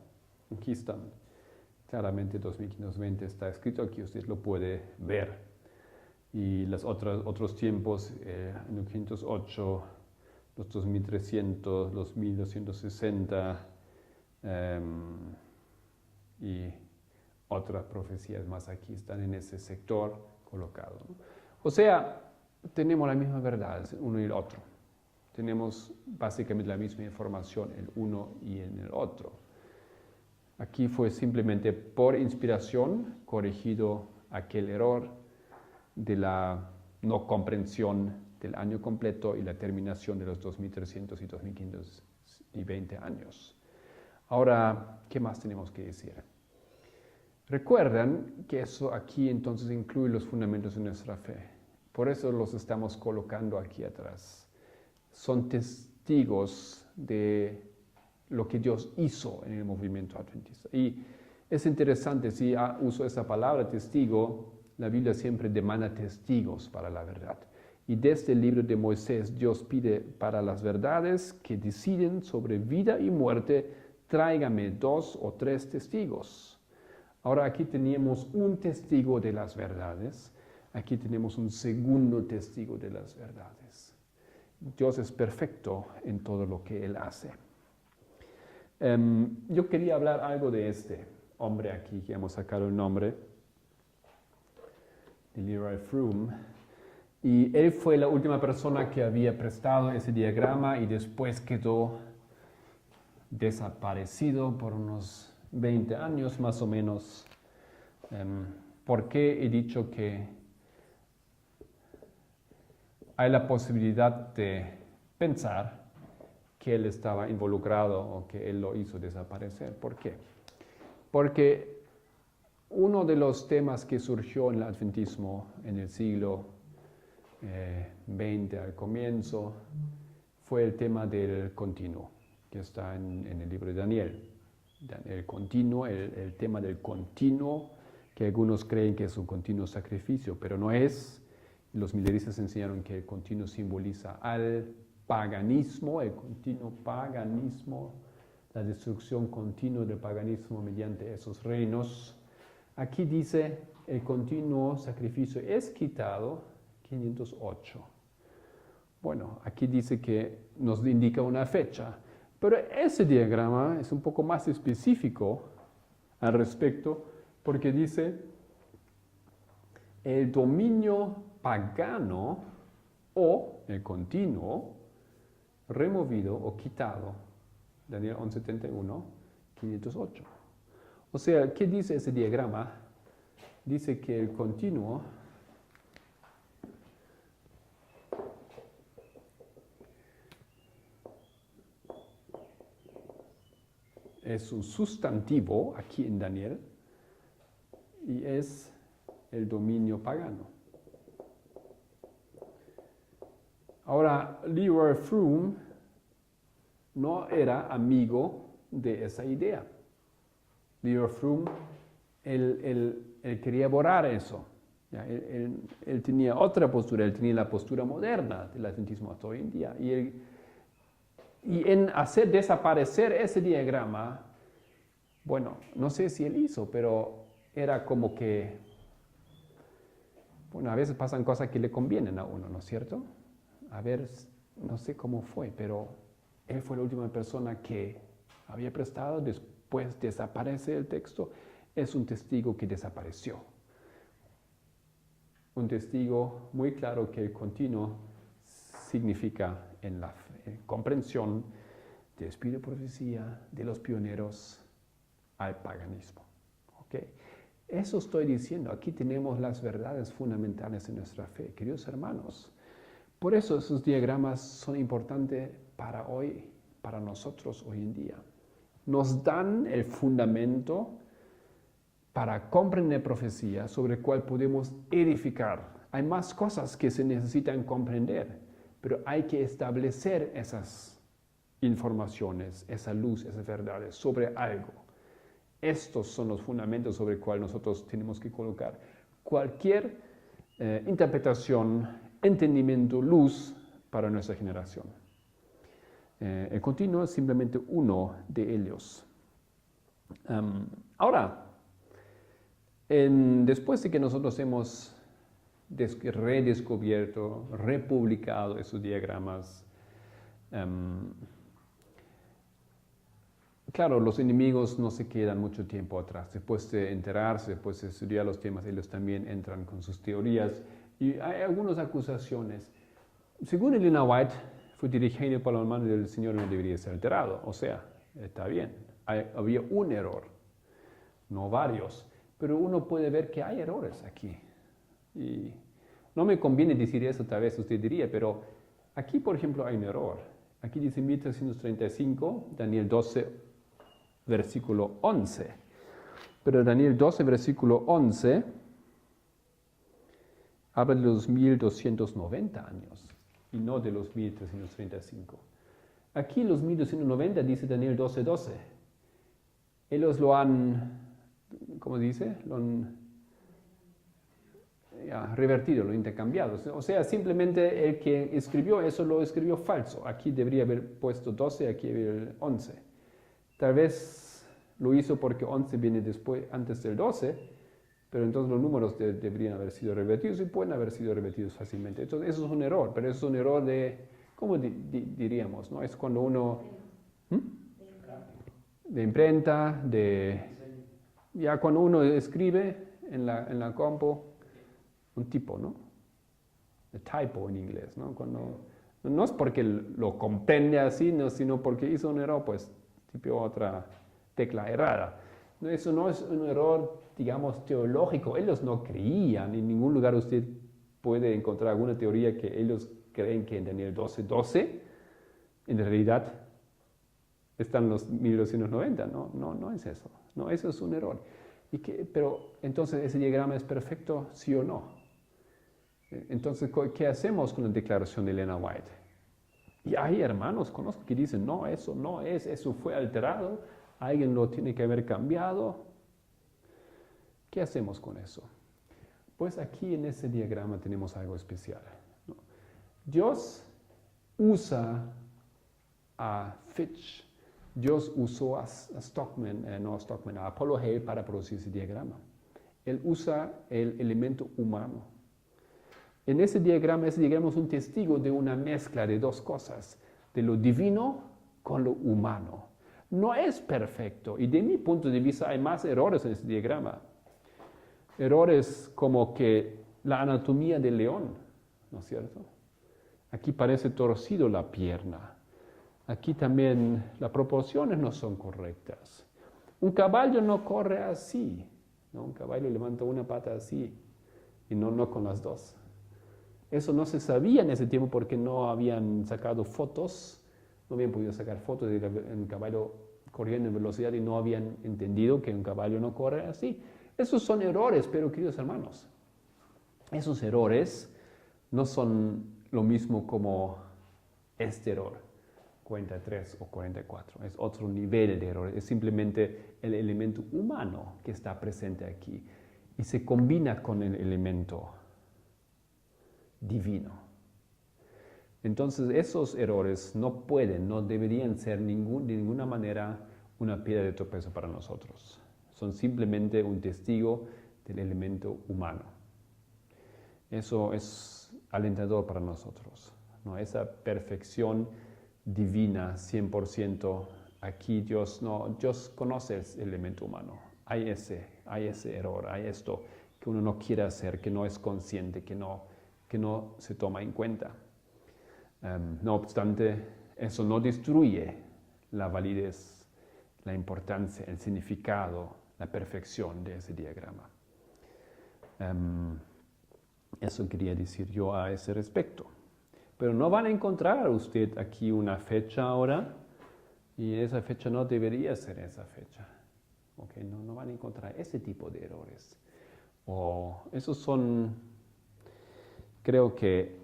Claramente 2520 está escrito aquí, usted lo puede ver. Y los otros tiempos, en 508, los 2300, los 1260 y otras profecías más aquí están en ese sector colocado, ¿no? O sea, tenemos la misma verdad, uno y el otro. Tenemos básicamente la misma información, el uno y en el otro. Aquí fue simplemente por inspiración corregido aquel error de la no comprensión del año completo y la terminación de los 2300 y 2520 años. Ahora, ¿qué más tenemos que decir? Recuerdan que eso aquí entonces incluye los fundamentos de nuestra fe. Por eso los estamos colocando aquí atrás. Son testigos de lo que Dios hizo en el movimiento adventista. Y es interesante, si uso esa palabra testigo, la Biblia siempre demanda testigos para la verdad. Y desde el libro de Moisés, Dios pide para las verdades que deciden sobre vida y muerte tráigame 2 o 3 testigos. Ahora aquí teníamos un testigo de las verdades, aquí tenemos un segundo testigo de las verdades. Dios es perfecto en todo lo que Él hace. Yo quería hablar algo de este hombre aquí, que hemos sacado el nombre, de Leroy Froome. Y él fue la última persona que había prestado ese diagrama y después quedó desaparecido por unos 20 años más o menos. ¿Por qué he dicho que hay la posibilidad de pensar que él estaba involucrado o que él lo hizo desaparecer? ¿Por qué? Porque uno de los temas que surgió en el adventismo en el siglo XX al comienzo fue el tema del continuo, que está en el libro de Daniel. El continuo, el tema del continuo, que algunos creen que es un continuo sacrificio, pero no es. Los mileristas enseñaron que el continuo simboliza al paganismo, el continuo paganismo, la destrucción continua del paganismo mediante esos reinos. Aquí dice, el continuo sacrificio es quitado 508. Bueno, aquí dice que nos indica una fecha, pero ese diagrama es un poco más específico al respecto, porque dice el dominio pagano o el continuo removido o quitado, Daniel 11:71, 508. O sea, ¿qué dice ese diagrama? Dice que el continuo es un sustantivo aquí en Daniel y es el dominio pagano. Ahora, Leroy Froome no era amigo de esa idea. Leroy Froome, él quería borrar eso. ¿Ya? Él tenía otra postura, él tenía la postura moderna del adventismo hasta hoy en día. Y en hacer desaparecer ese diagrama, bueno, no sé si él hizo, pero era como que, bueno, a veces pasan cosas que le convienen a uno, ¿no es cierto? A ver, no sé cómo fue, pero él fue la última persona que había prestado, después desaparece el texto, es un testigo que desapareció. Un testigo muy claro que el continuo significa en la comprensión del espíritu de profecía de los pioneros al paganismo. ¿Okay? Eso estoy diciendo, aquí tenemos las verdades fundamentales de nuestra fe, queridos hermanos. Por eso esos diagramas son importantes para hoy, para nosotros hoy en día. Nos dan el fundamento para comprender profecía sobre el cual podemos edificar. Hay más cosas que se necesitan comprender, pero hay que establecer esas informaciones, esa luz, esas verdades sobre algo. Estos son los fundamentos sobre el cual nosotros tenemos que colocar cualquier interpretación, entendimiento, luz para nuestra generación. El continuo es simplemente uno de ellos. Ahora, después de que nosotros hemos redescubierto, republicado esos diagramas, claro, los enemigos no se quedan mucho tiempo atrás. Después de enterarse, después de estudiar los temas, ellos también entran con sus teorías. Y hay algunas acusaciones. Según Elena White, fue dirigido por la mano del Señor, no debería ser alterado. O sea, está bien. Había un error, no varios. Pero uno puede ver que hay errores aquí. Y no me conviene decir eso, tal vez usted diría, pero aquí, por ejemplo, hay un error. Aquí dice 1335, Daniel 12, versículo 11. Pero Daniel 12, versículo 11, habla de los 1290 años y no de los 1335. Aquí los 1290 dice Daniel 12, 12. Ellos lo han, ¿cómo dice? Lo han revertido, lo han intercambiado. O sea, simplemente el que escribió eso lo escribió falso. Aquí debería haber puesto 12, aquí había el 11. Tal vez lo hizo porque 11 viene antes del 12, pero entonces los números deberían haber sido revertidos y pueden haber sido revertidos fácilmente. Entonces eso es un error, pero es un error ¿cómo diríamos? ¿No? Es cuando uno... ¿Mm? De imprenta, ya cuando uno escribe en la compu, un tipo, ¿no? De typo en inglés, ¿no? No es porque lo comprende así, no, sino porque hizo un error, pues tipió otra tecla errada. No, eso no es un error, digamos, teológico. Ellos no creían, en ningún lugar usted puede encontrar alguna teoría que ellos creen que en Daniel 12:12, en realidad están los 1290, no es eso. No, eso es un error. Pero entonces, ¿ese diagrama es perfecto, sí o no? Entonces, ¿qué hacemos con la declaración de Elena White? Y hay hermanos, conozco, que dicen, no, eso fue alterado, alguien lo tiene que haber cambiado. ¿Qué hacemos con eso? Pues aquí en ese diagrama tenemos algo especial, ¿no? Dios usa a Fitch, Dios usó a Apollo Hale para producir ese diagrama. Él usa el elemento humano. En ese diagrama es un testigo de una mezcla de dos cosas, de lo divino con lo humano. No es perfecto y de mi punto de vista hay más errores en ese diagrama. Errores como que la anatomía del león, ¿no es cierto? Aquí parece torcido la pierna. Aquí también las proporciones no son correctas. Un caballo no corre así, ¿no? Un caballo levanta una pata así y no con las dos. Eso no se sabía en ese tiempo porque no habían sacado fotos, no habían podido sacar fotos de un caballo corriendo en velocidad y no habían entendido que un caballo no corre así. Esos son errores, pero queridos hermanos, esos errores no son lo mismo como este error, 43 o 44. Es otro nivel de error, es simplemente el elemento humano que está presente aquí y se combina con el elemento divino. Entonces esos errores no deberían ser de ninguna manera una piedra de tropiezo para nosotros. Son simplemente un testigo del elemento humano. Eso es alentador para nosotros, ¿no? Esa perfección divina 100%, aquí Dios conoce el elemento humano. Hay ese error, hay esto que uno no quiere hacer, que no es consciente, que no se toma en cuenta. No obstante, eso no destruye la validez, la importancia, el significado, la perfección de ese diagrama. Eso quería decir yo a ese respecto. Pero no van a encontrar usted aquí una fecha ahora, y esa fecha no debería ser esa fecha. Okay, no van a encontrar ese tipo de errores. Creo que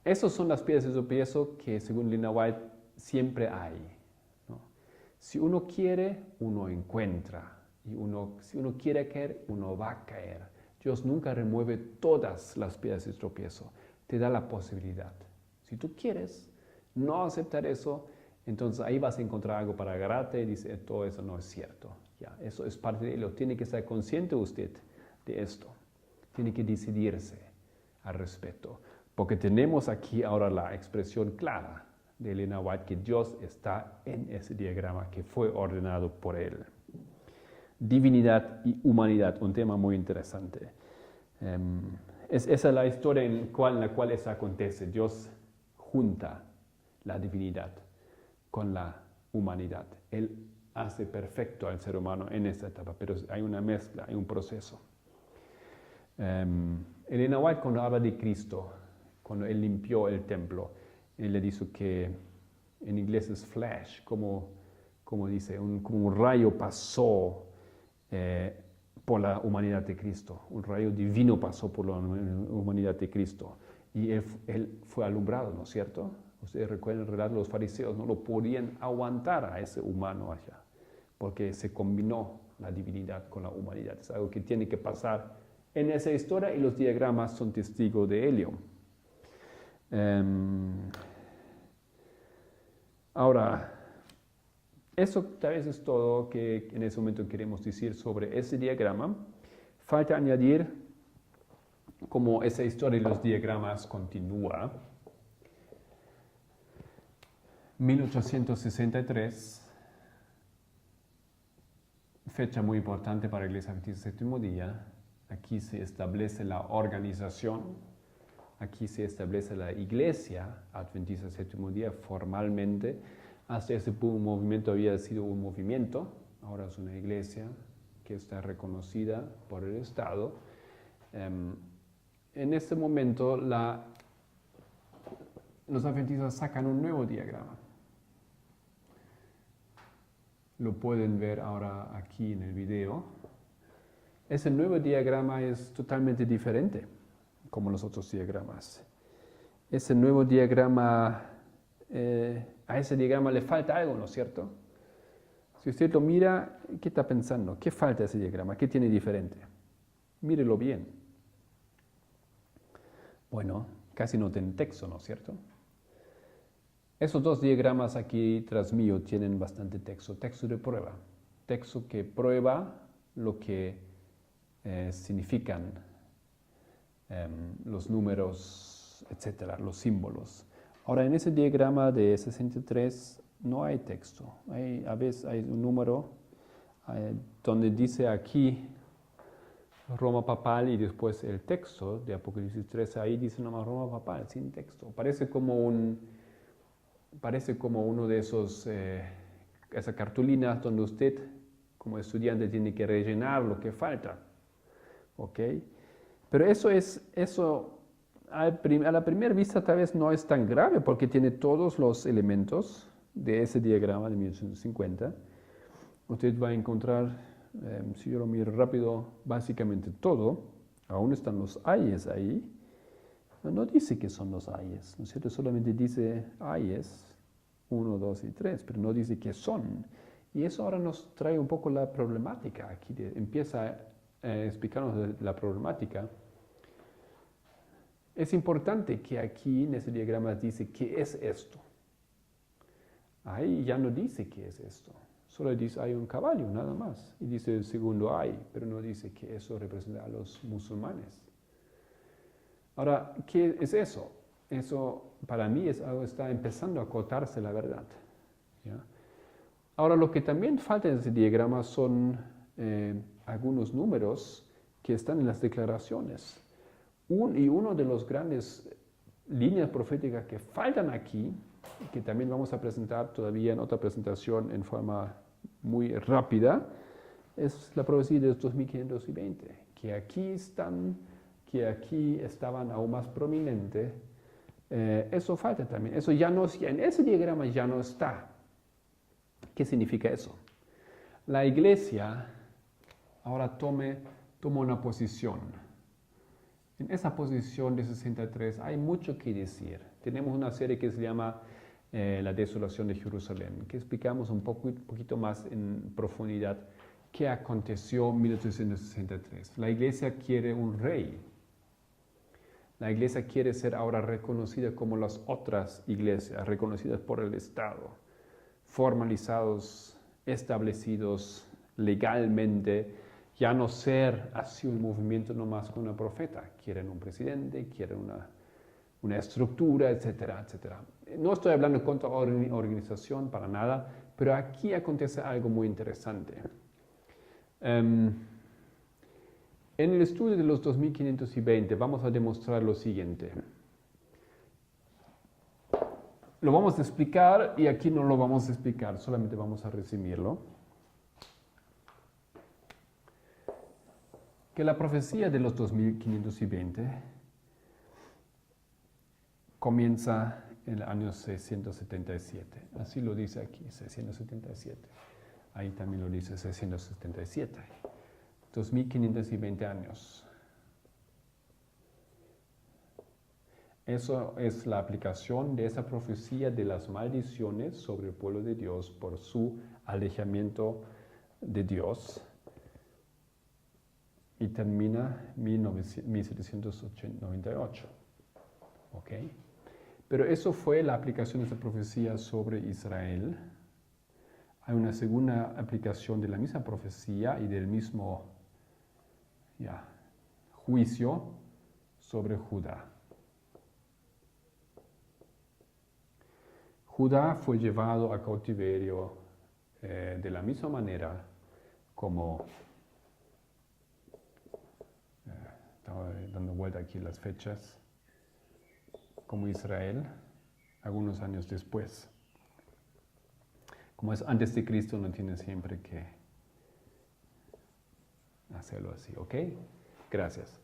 esas son las piedras de tropiezo que según Elena White siempre hay, ¿no? Si uno quiere, uno encuentra. Y si uno quiere caer, uno va a caer. Dios nunca remueve todas las piedras de tropiezo. Te da la posibilidad. Si tú quieres no aceptar eso, entonces ahí vas a encontrar algo para agarrarte y dice, todo eso no es cierto. Ya, eso es parte de ello. Tiene que estar consciente usted de esto. Tiene que decidirse al respecto. Porque tenemos aquí ahora la expresión clara de Elena White que Dios está en ese diagrama que fue ordenado por Él. Divinidad y humanidad, un tema muy interesante. Esa es la historia en la cual eso acontece. Dios junta la divinidad con la humanidad. Él hace perfecto al ser humano en esta etapa, pero hay una mezcla, hay un proceso. Elena White, cuando habla de Cristo, cuando Él limpió el templo, Él le dice que en inglés es flash, como dice, como un rayo pasó por la humanidad de Cristo. Un rayo divino pasó por la humanidad de Cristo. Y él fue alumbrado, ¿no es cierto? Ustedes recuerdan el relato de los fariseos, no lo podían aguantar a ese humano allá, porque se combinó la divinidad con la humanidad. Es algo que tiene que pasar en esa historia y los diagramas son testigos de ello. Ahora, Eso tal vez es todo que en ese momento queremos decir sobre ese diagrama. Falta añadir cómo esa historia de los diagramas continúa. 1863, fecha muy importante para la Iglesia Adventista del Séptimo Día. Aquí se establece la organización, aquí se establece la Iglesia Adventista del Séptimo Día formalmente. Hasta ese movimiento había sido un movimiento, ahora es una iglesia que está reconocida por el Estado. En este momento los adventistas sacan un nuevo diagrama. Lo pueden ver ahora aquí en el video. Ese nuevo diagrama es totalmente diferente como los otros diagramas. Ese nuevo diagrama, a ese diagrama le falta algo, ¿no es cierto? Si usted lo mira, ¿qué está pensando? ¿Qué falta a ese diagrama? ¿Qué tiene diferente? Mírelo bien. Bueno, casi no tiene texto, ¿no es cierto? Esos dos diagramas aquí tras mío tienen bastante texto, texto de prueba, texto que prueba lo que significan los números, etcétera, los símbolos. Ahora, en ese diagrama de 63 no hay texto, a veces hay un número donde dice aquí Roma papal y después el texto de Apocalipsis 13, ahí dice nomás Roma papal, sin texto. Parece como uno de esas cartulinas donde usted como estudiante tiene que rellenar lo que falta. ¿Ok? Pero eso a la primera vista tal vez no es tan grave porque tiene todos los elementos de ese diagrama de 1850. Usted va a encontrar, si yo lo miro rápido, básicamente todo. Aún están los ayes ahí. No dice que son los ayes, ¿no es cierto? Solamente dice ayes, 1, 2 y 3, pero no dice qué son. Y eso ahora nos trae un poco la problemática. Aquí empieza a explicarnos la problemática. Es importante que aquí en ese diagrama dice qué es esto. Ahí ya no dice qué es esto. Solo dice hay un caballo, nada más. Y dice el segundo hay, pero no dice que eso representa a los musulmanes. Ahora, ¿qué es eso? Eso para mí es algo que está empezando a acotarse la verdad. ¿Ya? Ahora, lo que también falta en ese diagrama son algunos números que están en las declaraciones. Uno de los grandes líneas proféticas que faltan aquí, que también vamos a presentar todavía en otra presentación en forma muy rápida, es la profecía de los 2520, que aquí estaban aún más prominente. Eso falta también. Eso ya no, en ese diagrama ya no está. ¿Qué significa eso? La iglesia ahora toma una posición. En esa posición de 63 hay mucho que decir. Tenemos una serie que se llama La desolación de Jerusalén, que explicamos un poquito más en profundidad qué aconteció en 1863. La iglesia quiere un rey. La iglesia quiere ser ahora reconocida como las otras iglesias, reconocidas por el Estado, formalizados, establecidos legalmente, ya no ser así un movimiento nomás con una profeta. Quieren un presidente, quieren una estructura, etcétera, etcétera. No estoy hablando contra organización para nada, pero aquí acontece algo muy interesante. En el estudio de los 2520 vamos a demostrar lo siguiente. Lo vamos a explicar y aquí no lo vamos a explicar, solamente vamos a resumirlo. Que la profecía de los 2520 comienza en el año 677. Así lo dice aquí, 677. Ahí también lo dice 677. 2520 años. Eso es la aplicación de esa profecía de las maldiciones sobre el pueblo de Dios por su alejamiento de Dios. Y termina 1798. ¿Ok? Pero eso fue la aplicación de esa profecía sobre Israel hay una segunda aplicación de la misma profecía y del mismo juicio sobre Judá. Judá fue llevado a cautiverio de la misma manera como, estaba dando vuelta aquí las fechas, como Israel, algunos años después. Como es antes de Cristo, no tiene siempre que hacerlo así, ¿ok? Gracias.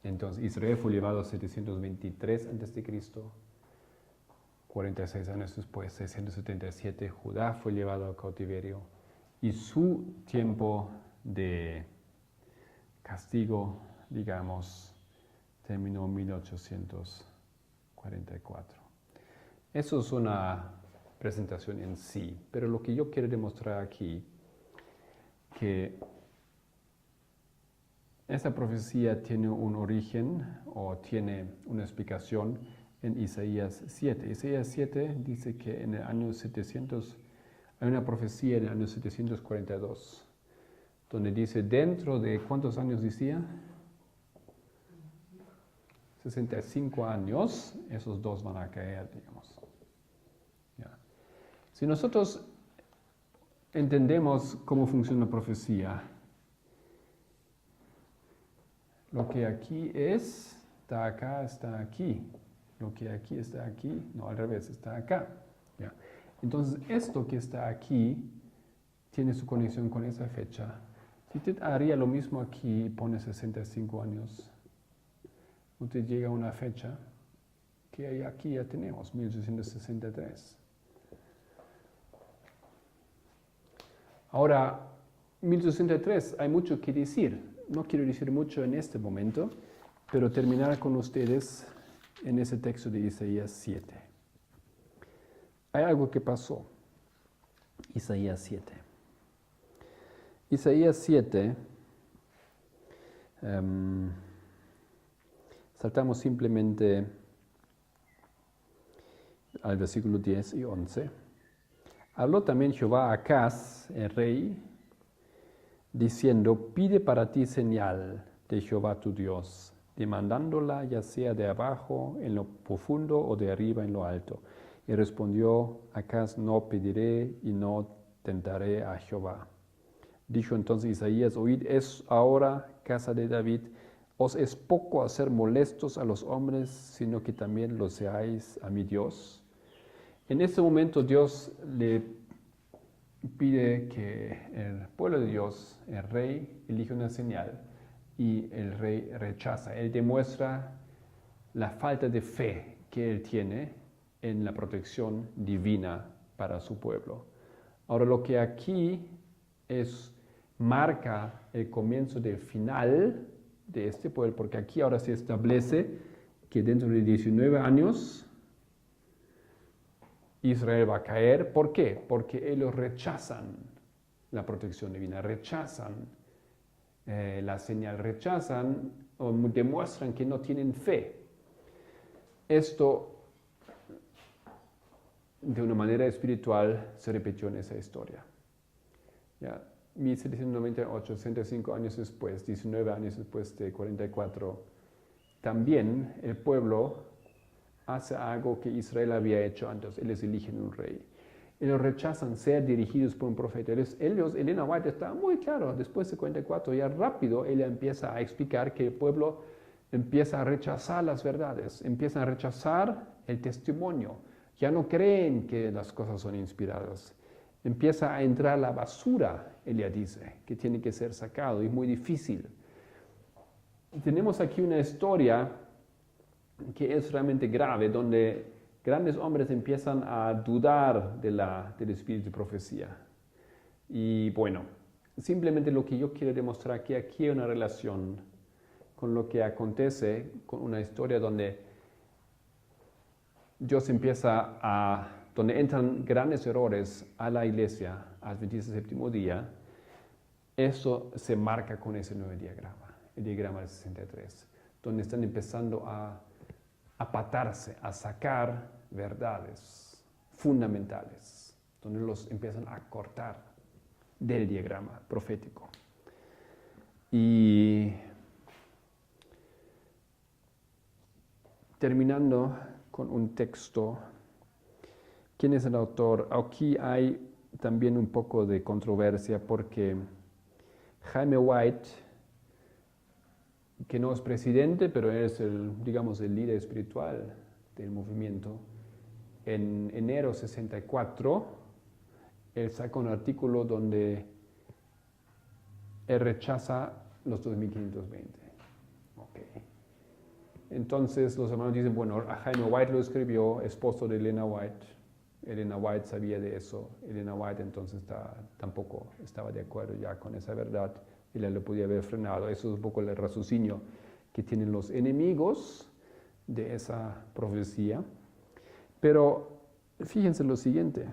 Entonces, Israel fue llevado a 723 antes de Cristo. 46 años después, 677, Judá fue llevado a cautiverio y su tiempo de castigo, digamos, terminó en 1844. Eso es una presentación en sí, pero lo que yo quiero demostrar aquí, que esta profecía tiene un origen o tiene una explicación en Isaías 7. Isaías 7 dice que en el año 700, hay una profecía en el año 742, donde dice, dentro de, ¿cuántos años decía? 65 años, esos dos van a caer, digamos. Ya. Si nosotros entendemos cómo funciona la profecía, lo que aquí está acá, está aquí. Lo que aquí está aquí, no, al revés, está acá. ¿Ya? Entonces, esto que está aquí tiene su conexión con esa fecha. Si usted haría lo mismo aquí y pone 65 años, usted llega a una fecha que aquí ya tenemos, 1863. Ahora, 1863, hay mucho que decir. No quiero decir mucho en este momento, pero terminar con ustedes en ese texto de Isaías 7. Hay algo que pasó. Isaías 7. Isaías 7, saltamos simplemente al versículo 10 y 11. Habló también Jehová a Acaz, el rey, diciendo, pide para ti señal de Jehová tu Dios, demandándola ya sea de abajo en lo profundo o de arriba en lo alto. Y respondió Acaz, no pediré y no tentaré a Jehová. Dijo entonces Isaías, oíd es ahora, casa de David, os es poco hacer molestos a los hombres, sino que también lo seáis a mi Dios. En este momento Dios le pide que el pueblo de Dios, el rey, elige una señal y el rey rechaza. Él demuestra la falta de fe que él tiene en la protección divina para su pueblo. Ahora, lo que aquí marca el comienzo del final de este pueblo, porque aquí ahora se establece que dentro de 19 años Israel va a caer. ¿Por qué? Porque ellos rechazan la protección divina, rechazan la señal, rechazan o demuestran que no tienen fe. Esto, de una manera espiritual, se repitió en esa historia. Ya, 1798, 65 años después, 19 años después de 44, también el pueblo hace algo que Israel había hecho antes. Ellos eligen un rey. Ellos rechazan ser dirigidos por un profeta. Elena White está muy claro, después de 44, ya rápido, ella empieza a explicar que el pueblo empieza a rechazar las verdades, empieza a rechazar el testimonio. Ya no creen que las cosas son inspiradas. Empieza a entrar la basura, ella dice, que tiene que ser sacado, y es muy difícil. Tenemos aquí una historia que es realmente grave, donde grandes hombres empiezan a dudar del espíritu de profecía. Y bueno, simplemente lo que yo quiero demostrar que aquí hay una relación con lo que acontece, con una historia donde Dios donde entran grandes errores a la iglesia, Adventista Séptimo Día. Eso se marca con ese nuevo diagrama, el diagrama del 63, donde están empezando a patarse, a sacar verdades fundamentales, donde los empiezan a cortar del diagrama profético. Y terminando con un texto, ¿quién es el autor? Aquí hay también un poco de controversia porque Jaime White, que no es presidente, pero es digamos, el líder espiritual del movimiento, en enero 64, él saca un artículo donde él rechaza los 2520. Okay. Entonces los hermanos dicen, bueno, Jaime White lo escribió, esposo de Elena White. Elena White sabía de eso. Elena White entonces tampoco estaba de acuerdo ya con esa verdad. Y le podía haber frenado. Eso es un poco el raciocinio que tienen los enemigos de esa profecía. Pero fíjense lo siguiente.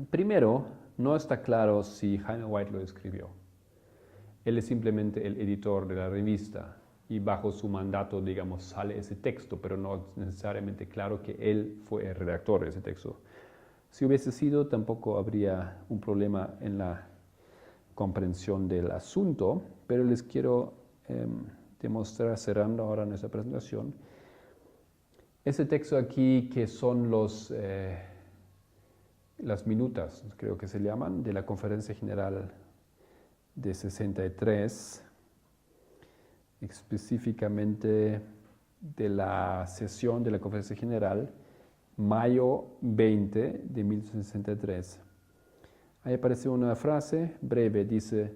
Primero, no está claro si Jaime White lo escribió. Él es simplemente el editor de la revista y bajo su mandato, digamos, sale ese texto, pero no es necesariamente claro que él fue el redactor de ese texto. Si hubiese sido, tampoco habría un problema en la comprensión del asunto, pero les quiero demostrar, cerrando ahora nuestra presentación, ese texto aquí que son las minutas, creo que se llaman, de la Conferencia General de 63, específicamente de la sesión de la Conferencia General, mayo 20 de 1963. Ahí aparece una frase breve, dice,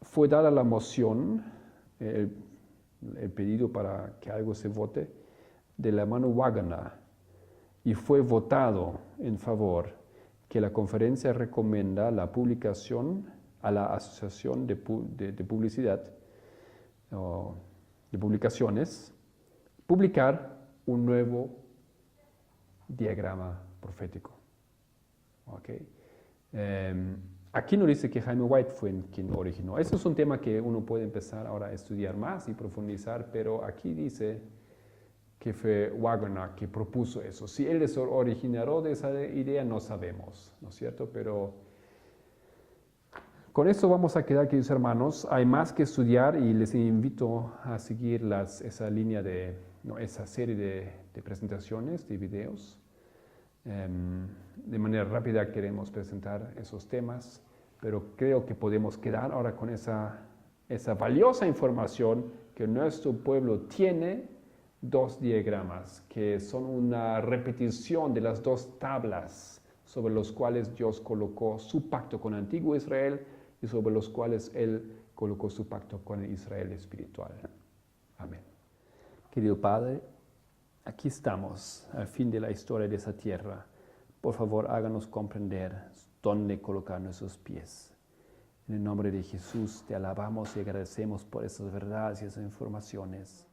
fue dada la moción, el pedido para que algo se vote, de la mano Wagner, y fue votado en favor que la conferencia recomienda la publicación a la Asociación de Publicidad o de Publicaciones, publicar un nuevo diagrama profético. Okay. Aquí no dice que Jaime White fue quien originó. Eso es un tema que uno puede empezar ahora a estudiar más y profundizar, pero aquí dice que fue Wagner que propuso eso. Si él es originador de esa idea, no sabemos, ¿no es cierto? Pero con esto vamos a quedar, queridos hermanos. Hay más que estudiar y les invito a seguir esa línea esa serie de presentaciones, de videos. De manera rápida queremos presentar esos temas, pero creo que podemos quedar ahora con esa valiosa información que nuestro pueblo tiene dos diagramas, que son una repetición de las dos tablas sobre los cuales Dios colocó su pacto con el antiguo Israel y sobre los cuales Él colocó su pacto con el Israel espiritual. Amén. Querido Padre, aquí estamos, al fin de la historia de esa tierra. Por favor, háganos comprender dónde colocar nuestros pies. En el nombre de Jesús te alabamos y agradecemos por esas verdades y esas informaciones.